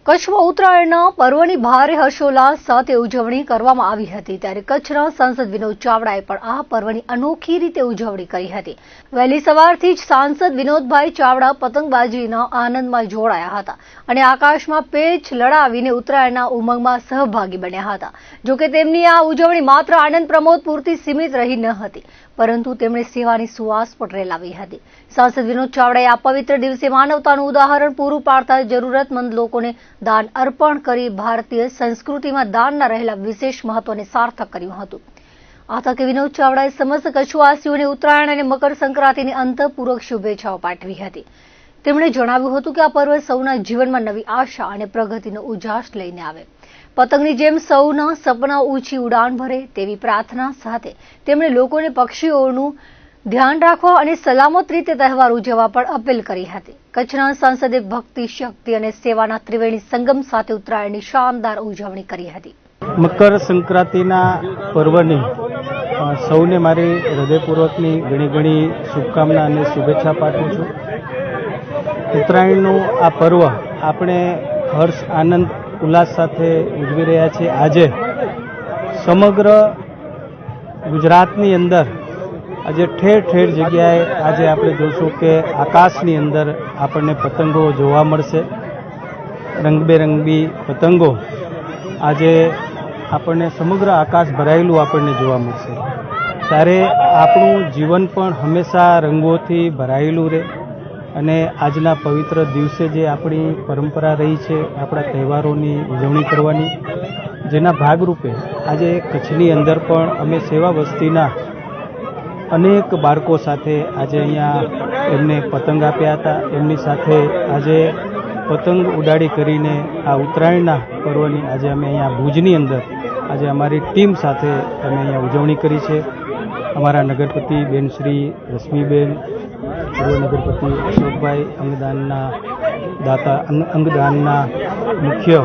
કચ્છમાં ઉત્તરાયણના પર્વની ભારે હર્ષોલ્લાસ સાથે ઉજવણી કરવામાં આવી હતી ત્યારે કચ્છના સાંસદ વિનોદ ચાવડાએ પણ આ પર્વની અનોખી રીતે ઉજવણી કરી હતી। વહેલી સવારથી જ સાંસદ વિનોદભાઈ ચાવડા પતંગબાજીના આનંદમાં જોડાયા હતા અને આકાશમાં પેચ લડાવીને ઉત્તરાયણના ઉમંગમાં સહભાગી બન્યા હતા। જોકે તેમની આ ઉજવણી માત્ર આનંદ પ્રમોદ પૂરતી સીમિત રહી ન હતી, પરંતુ તેમણે સેવાની સુવાસ પણ રેલાવી હતી। સાંસદ વિનોદ ચાવડાએ આ પવિત્ર દિવસે માનવતાનું ઉદાહરણ પૂરું પાડતા જરૂરતમંદ લોકોને દાન અર્પણ કરી ભારતીય સંસ્કૃતિમાં દાનના રહેલા વિશેષ મહત્વને સાર્થક કર્યું હતું। આ તકે વિનોદ ચાવડાએ સમસ્ત કચ્છવાસીઓને ઉત્તરાયણ અને મકર સંક્રાંતિની અંતઃપૂર્વક શુભેચ્છાઓ પાઠવી હતી। તેમણે જણાવ્યું હતું કે આ પર્વ સૌના જીવનમાં નવી આશા અને પ્રગતિનો ઉજાસ લઈને આવે। પતંગની જેમ સૌના સપના ઊંચી ઉડાન ભરે તેવી પ્રાર્થના સાથે તેમણે લોકોને પક્ષીઓનું ધ્યાન રાખવા અને સલામત રીતે તહેવાર ઉજવવા પણ અપીલ કરી હતી। કચ્છના સાંસદે ભક્તિ, શક્તિ અને સેવાના ત્રિવેણી સંગમ સાથે ઉત્તરાયણની શાનદાર ઉજવણી કરી હતી। મકર સંક્રાંતિના પર્વની સૌને મારી હૃદયપૂર્વકની ઘણી શુભકામના અને શુભેચ્છા પાઠવું છું। ઉત્તરાયણનું આ પર્વ આપણે હર્ષ, આનંદ, ઉલ્લાસ સાથે ઉજવી રહ્યા છીએ। આજે સમગ્ર ગુજરાતની અંદર આજે ઠેર ઠેર જગ્યાએ આજે આપણે જોશું કે આકાશની અંદર આપણને પતંગો જોવા મળશે। રંગબેરંગી પતંગો આજે આપણને સમગ્ર આકાશ ભરાયેલું આપણને જોવા મળશે। ત્યારે આપણું જીવન પણ હંમેશા રંગોથી ભરાયેલું રહે અને આજના પવિત્ર દિવસે જે આપણી પરંપરા રહી છે આપણા તહેવારોની ઉજવણી કરવાની, જેના ભાગરૂપે આજે કચ્છની અંદર પણ અમે સેવા વસ્તીના અનેક બાળકો સાથે આજે અહીંયા એમને પતંગ આપ્યા હતા। એમની સાથે આજે પતંગ ઉડાડી કરીને આ ઉત્તરાયણના પર્વની આજે અમે અહીંયા ભુજની અંદર આજે અમારી ટીમ સાથે અમે અહીંયા ઉજવણી કરી છે। અમારા નગરપતિ બેન શ્રી રશ્મિબેન, પૂર્વ નગરપતિ અશોકભાઈ, અંગદાનના દાતા, અંગદાનના મુખ્ય